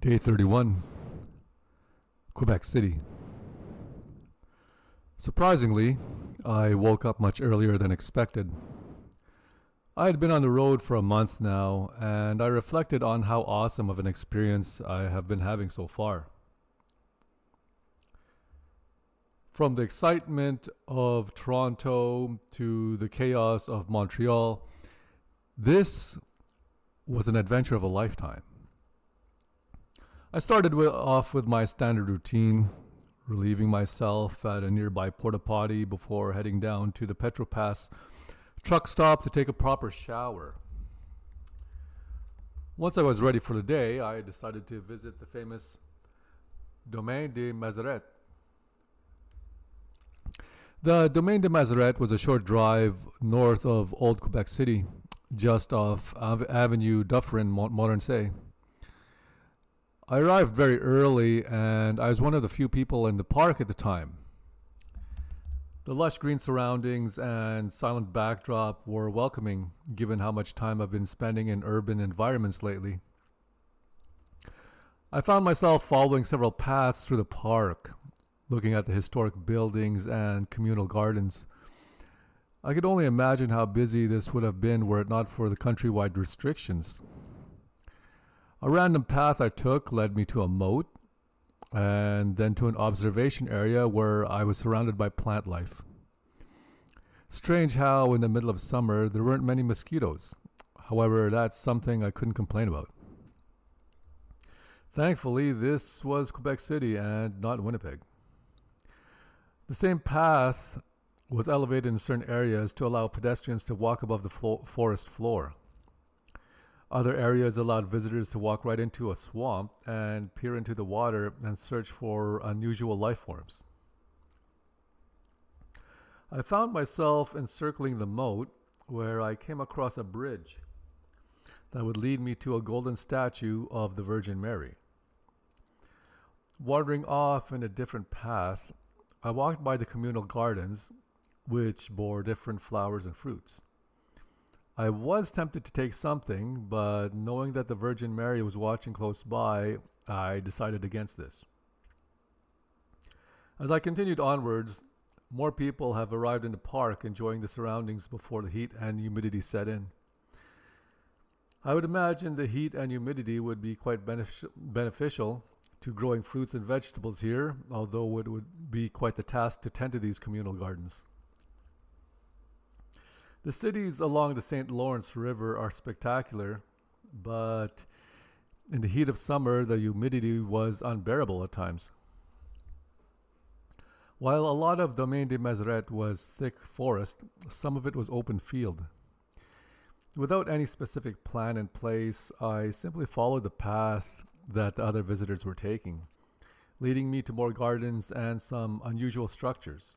Day 31, Quebec City. Surprisingly, I woke up much earlier than expected. I had been on the road for a month now, and I reflected on how awesome of an experience I have been having so far. From the excitement of Toronto to the chaos of Montreal, this was an adventure of a lifetime. I started off with my standard routine, relieving myself at a nearby porta potty before heading down to the Petro Pass truck stop to take a proper shower. Once I was ready for the day, I decided to visit the famous Domaine de Maizerets. The Domaine de Maizerets was a short drive north of Old Quebec City, just off Avenue Dufferin Montmorency. I arrived very early, and I was one of the few people in the park at the time. The lush green surroundings and silent backdrop were welcoming, given how much time I've been spending in urban environments lately. I found myself following several paths through the park, looking at the historic buildings and communal gardens. I could only imagine how busy this would have been were it not for the countrywide restrictions. A random path I took led me to a moat and then to an observation area where I was surrounded by plant life. Strange how in the middle of summer there weren't many mosquitos. However, that's something I couldn't complain about. Thankfully, this was Quebec City and not Winnipeg. The same path was elevated in certain areas to allow pedestrians to walk above the forest floor. Other areas allowed visitors to walk right into a swamp and peer into the water and search for unusual life forms. I found myself encircling the moat where I came across a bridge that would lead me to a golden statue of the Virgin Mary. Wandering off in a different path, I walked by the communal gardens, which bore different flowers and fruits. I was tempted to take something, but knowing that the Virgin Mary was watching close by, I decided against this. As I continued onwards, more people have arrived in the park enjoying the surroundings before the heat and humidity set in. I would imagine the heat and humidity would be quite beneficial to growing fruits and vegetables here, although it would be quite the task to tend to these communal gardens. The cities along the St. Lawrence River are spectacular, but in the heat of summer, the humidity was unbearable at times. While a lot of Domaine de Maizerets was thick forest, some of it was open field. Without any specific plan in place, I simply followed the path that the other visitors were taking, leading me to more gardens and some unusual structures.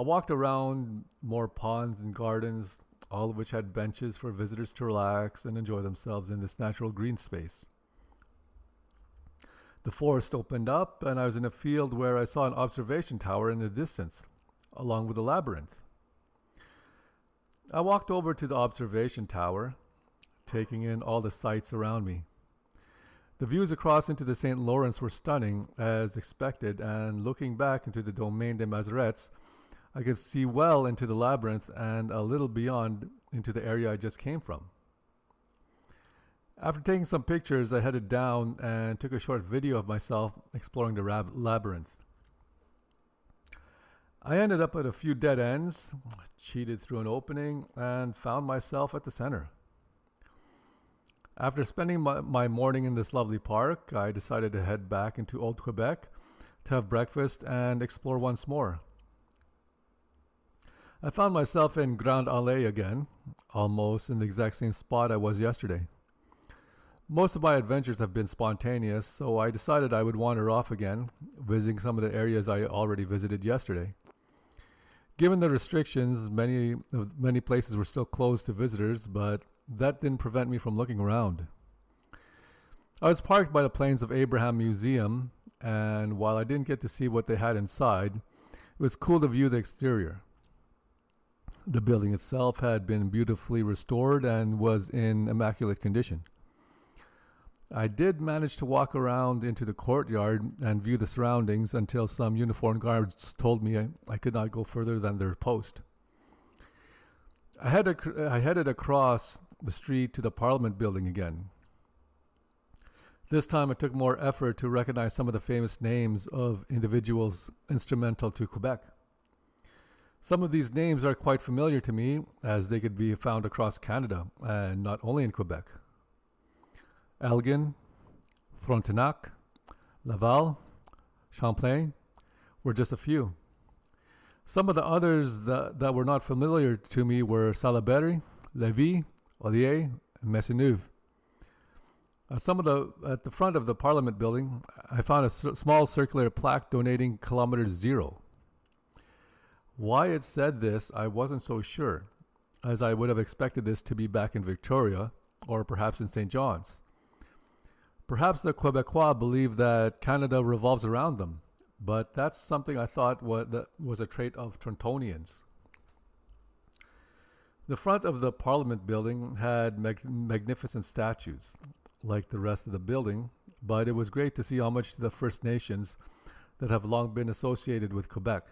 I walked around more ponds and gardens, all of which had benches for visitors to relax and enjoy themselves in this natural green space. The forest opened up, and I was in a field where I saw an observation tower in the distance, along with a labyrinth. I walked over to the observation tower, taking in all the sights around me. The views across into the St. Lawrence were stunning, as expected, and looking back into the Domaine de Maizerets, I could see well into the labyrinth and a little beyond into the area I just came from. After taking some pictures, I headed down and took a short video of myself exploring the labyrinth. I ended up at a few dead ends, cheated through an opening, and found myself at the center. After spending my morning in this lovely park, I decided to head back into Old Quebec to have breakfast and explore once more. I found myself in Grand Allee again, almost in the exact same spot I was yesterday. Most of my adventures have been spontaneous, so I decided I would wander off again, visiting some of the areas I already visited yesterday. Given the restrictions, many places were still closed to visitors, but that didn't prevent me from looking around. I was parked by the Plains of Abraham Museum, and while I didn't get to see what they had inside, it was cool to view the exterior. The building itself had been beautifully restored and was in immaculate condition. I did manage to walk around into the courtyard and view the surroundings until some uniformed guards told me I could not go further than their post. I headed across the street to the Parliament building again. This time it took more effort to recognize some of the famous names of individuals instrumental to Quebec. Some of these names are quite familiar to me, as they could be found across Canada and not only in Quebec. Elgin, Frontenac, Laval, Champlain were just a few. Some of the others that were not familiar to me were Salaberry, Levis, Olier and Maisonneuve. At the front of the Parliament building, I found a small circular plaque denoting kilometre 0. Why it said this, I wasn't so sure, as I would have expected this to be back in Victoria or perhaps in St. John's. Perhaps the Quebecois believe that Canada revolves around them, but that's something I thought was a trait of Torontonians. The front of the Parliament building had magnificent statues, like the rest of the building, but it was great to see homage to the First Nations that have long been associated with Quebec.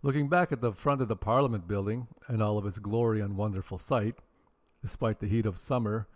Looking back at the front of the Parliament building and all of its glory and wonderful sight, despite the heat of summer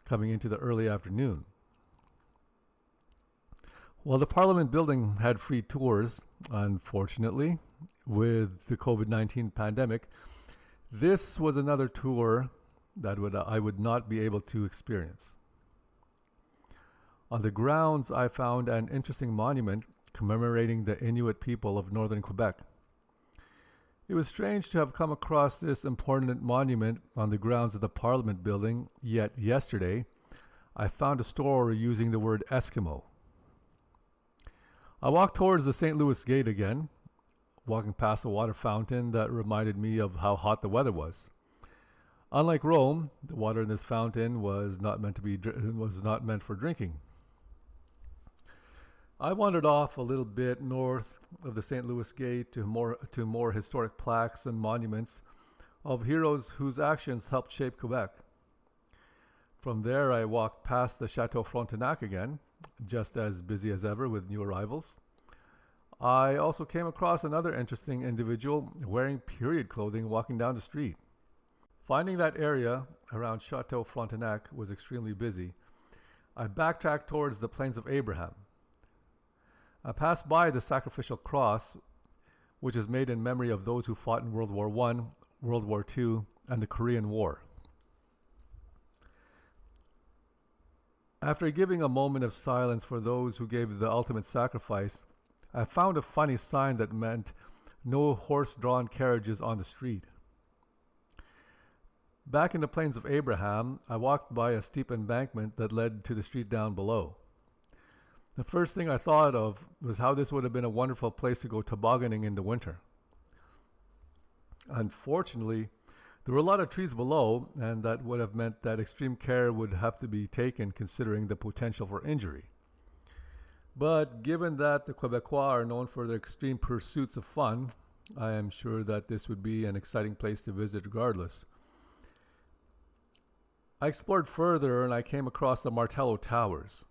coming into the early afternoon. While the Parliament building had free tours, unfortunately, with the COVID-19 pandemic, this was another tour that I would not be able to experience. On the grounds, I found an interesting monument commemorating the Inuit people of northern Quebec. It was strange to have come across this important monument on the grounds of the Parliament building, yet yesterday I found a store using the word Eskimo. I walked towards the St. Louis Gate again, walking past a water fountain that reminded me of how hot the weather was. Unlike Rome, the water in this fountain was not meant for drinking. I wandered off a little bit north of the St. Louis Gate to more historic plaques and monuments of heroes whose actions helped shape Quebec. From there, I walked past the Chateau Frontenac again, just as busy as ever with new arrivals. I also came across another interesting individual wearing period clothing walking down the street. Finding that area around Chateau Frontenac was extremely busy, I backtracked towards the Plains of Abraham. I passed by the sacrificial cross, which is made in memory of those who fought in World War I, World War II, and the Korean War. After giving a moment of silence for those who gave the ultimate sacrifice, I found a funny sign that meant no horse-drawn carriages on the street. Back in the Plains of Abraham, I walked by a steep embankment that led to the street down below. The first thing I thought of was how this would have been a wonderful place to go tobogganing in the winter. Unfortunately, there were a lot of trees below, and that would have meant that extreme care would have to be taken considering the potential for injury. But given that the Quebecois are known for their extreme pursuits of fun, I am sure that this would be an exciting place to visit regardless. I explored further and I came across the Martello Towers.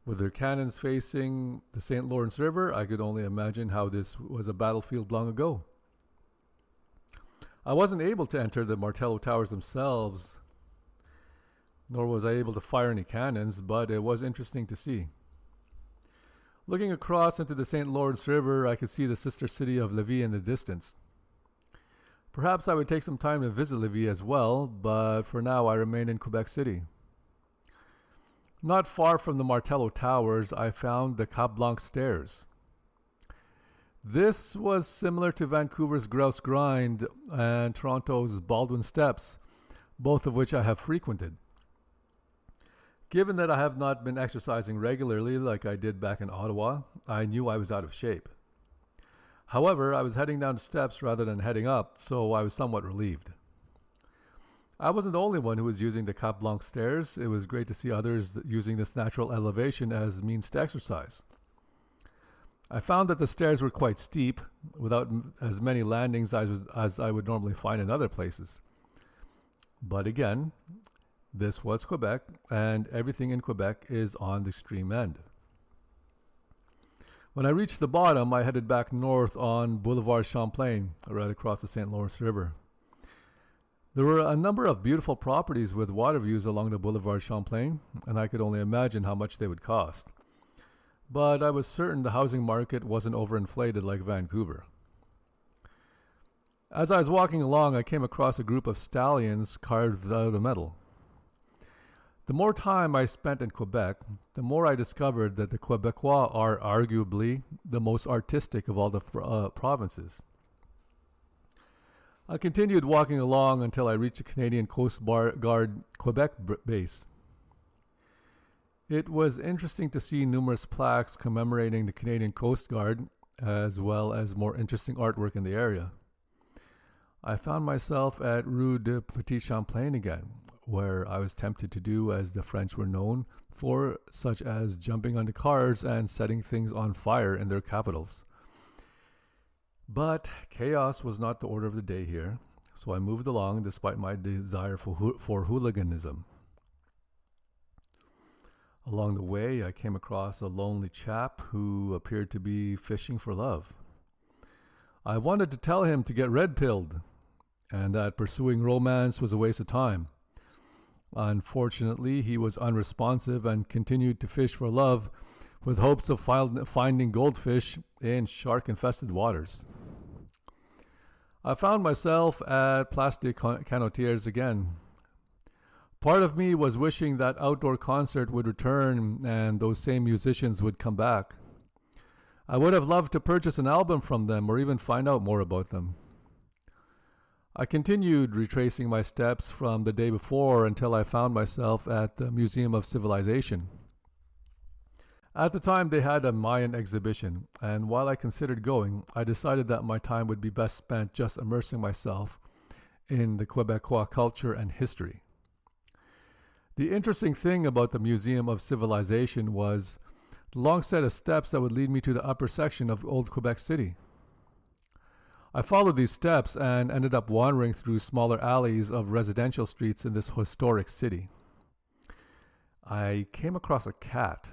With their cannons facing the St. Lawrence River, I could only imagine how this was a battlefield long ago. I wasn't able to enter the Martello Towers themselves, nor was I able to fire any cannons, but it was interesting to see. Looking across into the St. Lawrence River, I could see the sister city of Levis in the distance. Perhaps I would take some time to visit Levis as well, but for now I remain in Quebec City. Not far from the Martello Towers, I found the Cap Blanc Stairs. This was similar to Vancouver's Grouse Grind and Toronto's Baldwin Steps, both of which I have frequented. Given that I have not been exercising regularly like I did back in Ottawa, I knew I was out of shape. However, I was heading down the steps rather than heading up, so I was somewhat relieved. I wasn't the only one who was using the Cap Blanc stairs. It was great to see others using this natural elevation as means to exercise. I found that the stairs were quite steep, without as many landings as I would normally find in other places. But again, This was Quebec, and everything in Quebec is on the extreme end. When I reached the bottom, I headed back north on Boulevard Champlain, right across the St. Lawrence River. There were a number of beautiful properties with water views along the Boulevard Champlain, and I could only imagine how much they would cost. But I was certain the housing market wasn't overinflated like Vancouver. As I was walking along, I came across a group of stallions carved out of metal. The more time I spent in Quebec, the more I discovered that the Quebecois are arguably the most artistic of all the provinces. I continued walking along until I reached the Canadian Coast Guard Quebec base. It was interesting to see numerous plaques commemorating the Canadian Coast Guard, as well as more interesting artwork in the area. I found myself at Rue de Petit Champlain again, where I was tempted to do as the French were known for, such as jumping onto cars and setting things on fire in their capitals. But chaos was not the order of the day here, so I moved along despite my desire for hooliganism. Along the way, I came across a lonely chap who appeared to be fishing for love. I wanted to tell him to get red-pilled, and that pursuing romance was a waste of time. Unfortunately, he was unresponsive and continued to fish for love with hopes of finding goldfish in shark-infested waters. I found myself at Place des Canotiers again. Part of me was wishing that outdoor concert would return and those same musicians would come back. I would have loved to purchase an album from them or even find out more about them. I continued retracing my steps from the day before until I found myself at the Museum of Civilization. At the time, they had a Mayan exhibition, and while I considered going, I decided that my time would be best spent just immersing myself in the Quebecois culture and history. The interesting thing about the Museum of Civilization was the long set of steps that would lead me to the upper section of Old Quebec City. I followed these steps and ended up wandering through smaller alleys of residential streets in this historic city. I came across a cat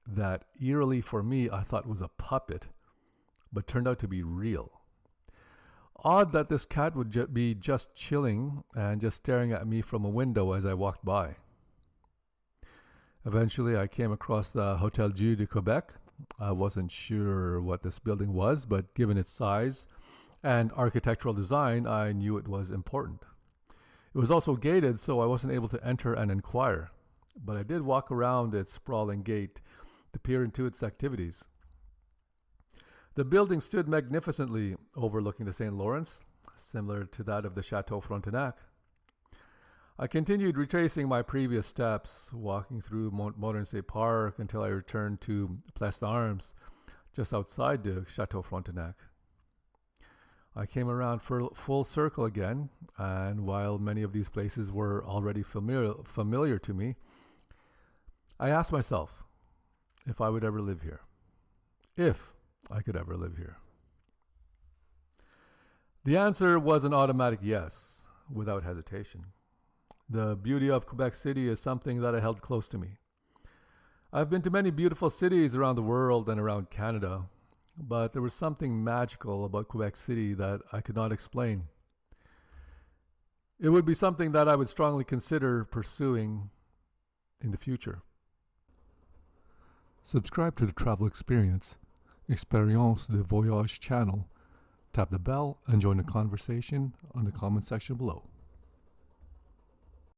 that eerily for me I thought was a puppet, but turned out to be real. Odd that this cat would be just chilling and just staring at me from a window as I walked by. Eventually I came across the Hôtel Dieu de Quebec. I wasn't sure what this building was, but given its size and architectural design, I knew it was important. It was also gated, so I wasn't able to enter and inquire, but I did walk around its sprawling gate to peer into its activities. The building stood magnificently overlooking the St. Lawrence, similar to that of the Chateau Frontenac. I continued retracing my previous steps, walking through Montmorency Park until I returned to Place d'Armes, just outside the Chateau Frontenac. I came around full circle again, and while many of these places were already familiar to me, I asked myself if I would ever live here. If I could ever live here. The answer was an automatic yes, without hesitation. The beauty of Quebec City is something that I held close to me. I've been to many beautiful cities around the world and around Canada, but there was something magical about Quebec City that I could not explain. It would be something that I would strongly consider pursuing in the future. Subscribe to the Travel Experience de Voyage channel. Tap the bell and join the conversation on the comment section below.